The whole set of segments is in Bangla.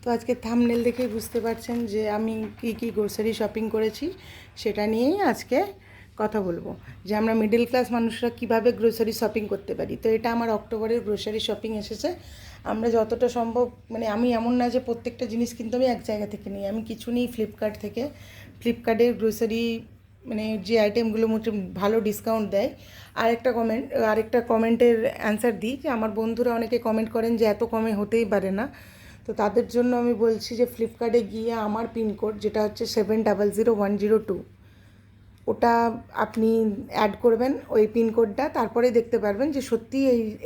তো আজকে থাম্বনেল দেখেই বুঝতে পারছেন যে আমি কি গ্রোসারি শপিং করেছি সেটা নিয়েই আজকে কথা বলবো, যে আমরা মিডল ক্লাস মানুষরা কিভাবে গ্রোসারি শপিং করতে পারি। তো এটা আমার অক্টোবরের গ্রোসারি শপিং এসেছে। আমরা যতটা সম্ভব, মানে আমি এমন না যে প্রত্যেকটা জিনিস কিন্তু আমি এক জায়গা থেকে নিই, আমি কিছু নিই ফ্লিপকার্ট থেকে। ফ্লিপকার্টের গ্রোসারি মানে যে আইটেমগুলো মোটে ভালো ডিসকাউন্ট দেয়। আরেকটা কমেন্টের অ্যান্সার দিই যে আমার বন্ধুরা অনেকে কমেন্ট করেন যে এত কমে হতেই পারে না। তো তাদের জন্য আমি বলছি যে ফ্লিপকার্টে গিয়ে আমার পিনকোড যেটা হচ্ছে 700102, ওটা আপনি অ্যাড করবেন ওই পিনকোডটা, তারপরে দেখতে পারবেন যে সত্যি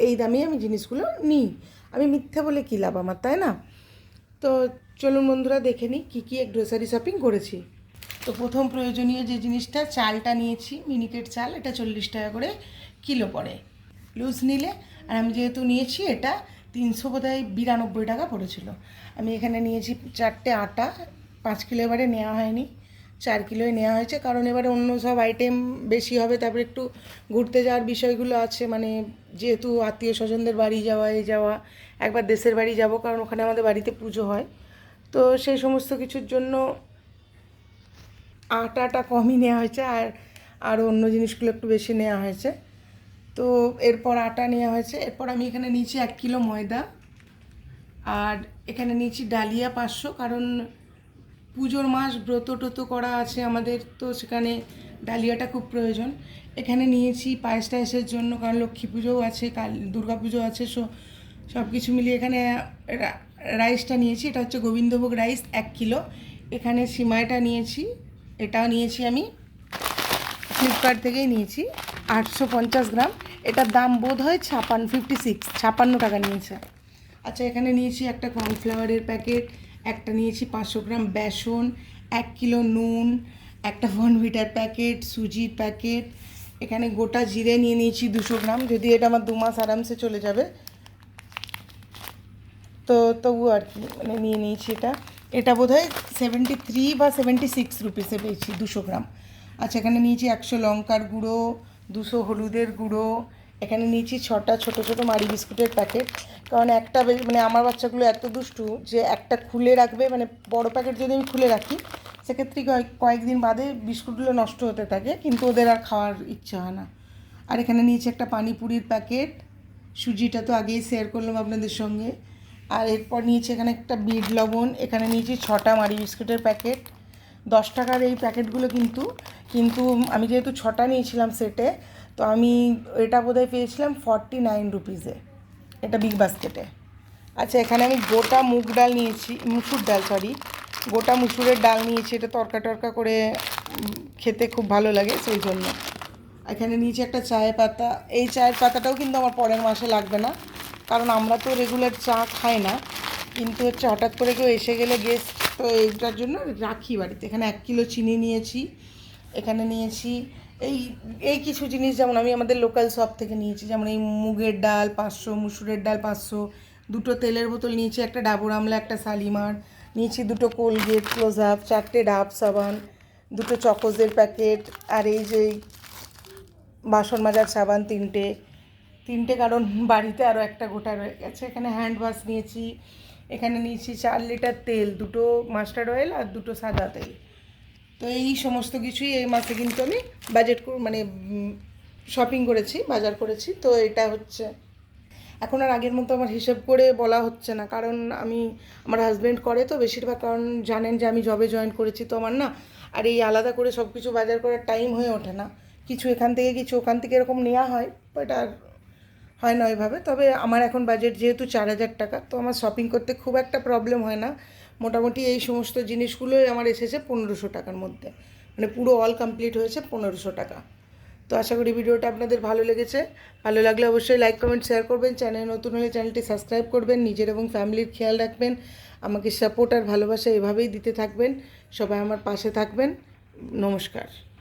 এই দামেই আমি জিনিসগুলো নিই। আমি মিথ্যে বলে কী লাভ আমার, তাই না? তো চলুন বন্ধুরা দেখে নিই কী গ্রোসারি শপিং করেছি। তো প্রথম প্রয়োজনীয় যে জিনিসটা, চালটা নিয়েছি মিনিকেট চাল। এটা 40 টাকা করে কিলো পড়ে লুজ নিলে। আর আমি যেহেতু নিয়েছি এটা 392 টাকা পড়েছিল। আমি এখানে নিয়েছি 4টে আটা, 5 কিলো এবারে নেওয়া হয়নি, 4 কিলোই নেওয়া হয়েছে, কারণ এবারে অন্য সব আইটেম বেশি হবে। তারপরে একটু ঘুরতে যাওয়ার বিষয়গুলো আছে, মানে যেহেতু আত্মীয় স্বজনদের বাড়ি যাওয়া যাওয়া, একবার দেশের বাড়ি যাব, কারণ ওখানে আমাদের বাড়িতে পুজো হয়। তো সেই সমস্ত কিছুর জন্য আটাটা কমই নেওয়া হয়েছে, আর অন্য জিনিসগুলো একটু বেশি নেওয়া হয়েছে। তো এরপর আটা নেওয়া হয়েছে। এরপর আমি এখানে নিয়েছি 1 কিলো ময়দা, আর এখানে নিয়েছি ডালিয়া 500, কারণ পুজোর মাস ব্রত টত করা আছে আমাদের, তো সেখানে ডালিয়াটা খুব প্রয়োজন। এখানে নিয়েছি পায়েস টায়েসের জন্য, কারণ লক্ষ্মী পুজোও আছে, দুর্গা পুজো আছে, সব কিছু মিলিয়ে এখানে রাইসটা নিয়েছি। এটা হচ্ছে গোবিন্দভোগ রাইস 1 কিলো। এখানে সিমাইটা নিয়েছি, এটাও নিয়েছি আমি ফ্লিপকার্ট থেকেই নিয়েছি, 850 গ্রাম। এটার দাম বোধ হয় 56 টাকা নিয়েছে। আচ্ছা, এখানে নিয়েছি একটা কর্নফ্লাওয়ারের প্যাকেট, একটা নিয়েছি 500 গ্রাম বেসন, 1 কিলো নুন, একটা বর্নভিটার প্যাকেট, সুজির প্যাকেট। এখানে গোটা জিরে নিয়ে নিয়েছি 200 গ্রাম, যদি এটা আমার 2 মাস আরামসে চলে যাবে। তো তবু আর কি, মানে নিয়ে নিয়েছি এটা বোধ হয় 73 বা 76 রুপিসে পেয়েছি 200 গ্রাম। আচ্ছা, এখানে নিয়েছি 100 লঙ্কার গুঁড়ো, 200 হলুদের গুঁড়ো। এখানে নিয়েছি 6টা ছোটো ছোটো মারি বিস্কুটের প্যাকেট, কারণ একটা মানে আমার বাচ্চাগুলো এত দুষ্টু যে একটা খুলে রাখবে, মানে বড় প্যাকেট যদি আমি খুলে রাখি সেক্ষেত্রে কয়েকদিন বাদে বিস্কুটগুলো নষ্ট হতে থাকে, কিন্তু ওদের আর খাওয়ার ইচ্ছা হয় না। আর এখানে নিয়েছি একটা পানিপুরির প্যাকেট, সুজিটা তো আগেই শেয়ার করলাম আপনাদের সঙ্গে। আর এরপর নিয়েছি এখানে একটা বিট লবণ। এখানে নিয়েছি 6টা মারি বিস্কুটের প্যাকেট, 10 টাকার এই প্যাকেটগুলো, কিন্তু আমি যেহেতু 6টা নিয়েছিলাম সেটে, তো আমি এটা বোধহয় পেয়েছিলাম 49 রুপিসে, এটা বিগ বাস্কেটে। আচ্ছা, এখানে আমি গোটা গোটা মুসুরের ডাল নিয়েছি। এটা তরকা করে খেতে খুব ভালো লাগে, সেই জন্য। এখানে নিয়েছি একটা চায়ের পাতা। এই চায়ের পাতাটাও কিন্তু আমার পরের মাসে লাগবে না, কারণ আমরা তো রেগুলার চা খাই না, কিন্তু হচ্ছে হঠাৎ করে কেউ এসে গেলে গেস্ট, তো এইটার জন্য রাখি বাড়িতে। এখানে 1 কিলো চিনি নিয়েছি। এখানে নিয়েছি এই কিছু জিনিস, যেমন আমি আমাদের লোকাল শপ থেকে নিয়েছি, যেমন এই মুগের ডাল 500, মুসুরের ডাল 500, 2টো তেলের বোতল নিয়েছি, একটা ডাবর আমলা, একটা শালিমার নিয়েছি, 2টো কোলগেট ক্লোজ আপ, 4টে ডাব সাবান, 2টো চকোজের প্যাকেট, আর এই যে বাসন মাজার সাবান 3টে, কারণ বাড়িতে আরও একটা গোটা রয়ে গেছে। এখানে হ্যান্ড ওয়াশ নিয়েছি। এখানে নিয়েছি 4 লিটার তেল, 2টো মাস্টার্ড অয়েল আর 2টো সাদা তেল। তো এই সমস্ত কিছুই এই মাসে কিন্তু আমি মানে শপিং করেছি, বাজার করেছি। তো এটা হচ্ছে, এখন আর আগের মতো আমার হিসেব করে বলা হচ্ছে না, কারণ আমার হাজব্যান্ড করে তো বেশিরভাগ, কারণ জানেন যে আমি জবে জয়েন করেছি, তো আমার না আর এই আলাদা করে সব কিছু বাজার করার টাইম হয়ে ওঠে না। কিছু এখান থেকে কিছু ওখান থেকে এরকম নেওয়া হয়, বাট আর হয় না ওইভাবে। তবে আমার এখন বাজেট যেহেতু 4000 টাকা, তো আমার শপিং করতে খুব একটা প্রবলেম হয় না। মোটামুটি এই সমস্ত জিনিসগুলোই আমার এসেছে 1500 টাকার মধ্যে, মানে পুরো অল কমপ্লিট হয়েছে 1500 টাকা। তো আশা করি ভিডিওটা আপনাদের ভালো লেগেছে। ভালো লাগলে অবশ্যই লাইক কমেন্ট শেয়ার করবেন। চ্যানেল নতুন হলে চ্যানেলটি সাবস্ক্রাইব করবেন। নিজের এবং ফ্যামিলির খেয়াল রাখবেন। আমাকে সাপোর্ট আর ভালোবাসা এভাবেই দিতে থাকবেন। সবাই আমার পাশে থাকবেন। নমস্কার।